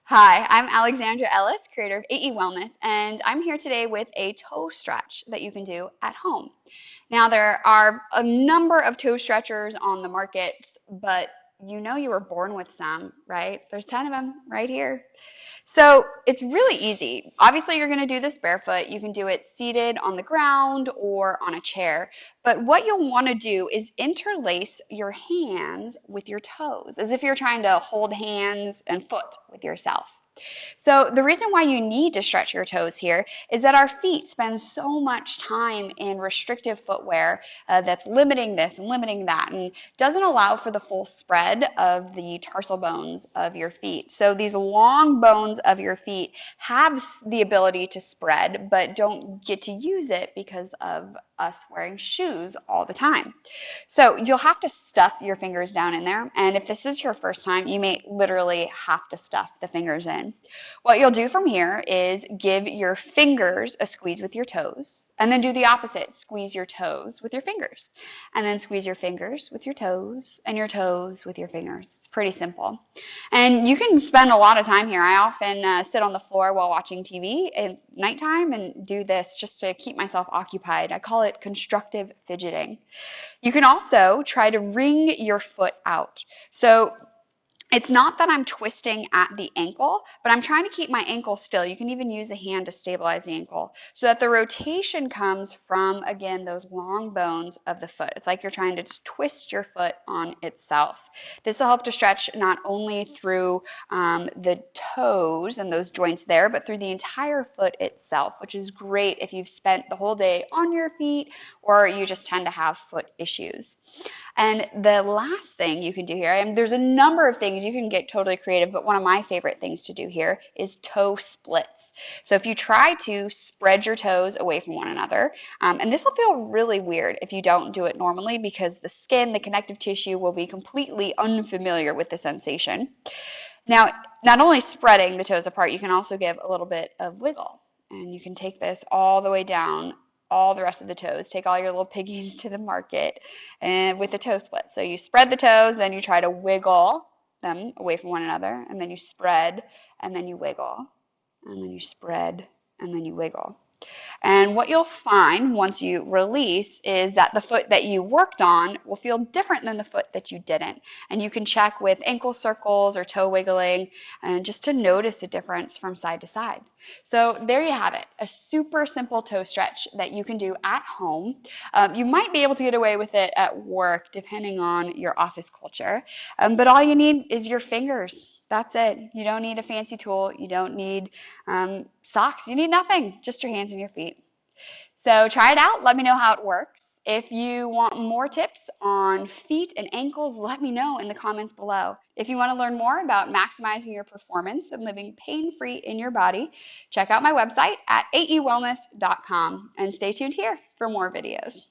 Hi, I'm Alexandra Ellis, creator of aewellness, and I'm here today with a toe stretch that you can do at home. Now, there are a number of toe stretchers on the market, but you know you were born with some, right? There's 10 of them right here. So it's really easy. Obviously, you're going to do this barefoot. You can do it seated on the ground or on a chair. But what you'll want to do is interlace your hands with your toes, as if you're trying to hold hands and foot with yourself. So the reason why you need to stretch your toes here is that our feet spend so much time in restrictive footwear that's limiting this and limiting that and doesn't allow for the full spread of the tarsal bones of your feet. So these long bones of your feet have the ability to spread, but don't get to use it because of us wearing shoes all the time. So you'll have to stuff your fingers down in there. And if this is your first time, you may literally have to stuff the fingers in. What you'll do from here is give your fingers a squeeze with your toes, and then do the opposite. Squeeze your toes with your fingers, and then squeeze your fingers with your toes, and your toes with your fingers. It's pretty simple. And you can spend a lot of time here. I often sit on the floor while watching TV at nighttime and do this just to keep myself occupied. I call it constructive fidgeting. You can also try to wring your foot out. So it's not that I'm twisting at the ankle, but I'm trying to keep my ankle still. You can even use a hand to stabilize the ankle so that the rotation comes from, again, those long bones of the foot. It's like you're trying to just twist your foot on itself. This will help to stretch not only through the toes and those joints there, but through the entire foot itself, which is great if you've spent the whole day on your feet or you just tend to have foot issues. And the last thing you can do here, and there's a number of things you can get totally creative, but one of my favorite things to do here is toe splits. So if you try to spread your toes away from one another, and this will feel really weird if you don't do it normally because the skin, the connective tissue will be completely unfamiliar with the sensation. Now, not only spreading the toes apart, you can also give a little bit of wiggle. And you can take this all the way down all the rest of the toes. Take all your little piggies to the market and with the toe split. So you spread the toes, then you try to wiggle them away from one another, and then you spread, and then you wiggle, and then you spread, and then you wiggle. And what you'll find once you release is that the foot that you worked on will feel different than the foot that you didn't. And you can check with ankle circles or toe wiggling and just to notice the difference from side to side. So there you have it, a super simple toe stretch that you can do at home. You might be able to get away with it at work depending on your office culture, but all you need is your fingers. That's it. You don't need a fancy tool. You don't need socks. You need nothing, just your hands and your feet. So try it out. Let me know how it works. If you want more tips on feet and ankles, let me know in the comments below. If you want to learn more about maximizing your performance and living pain-free in your body, check out my website at aewellness.com and stay tuned here for more videos.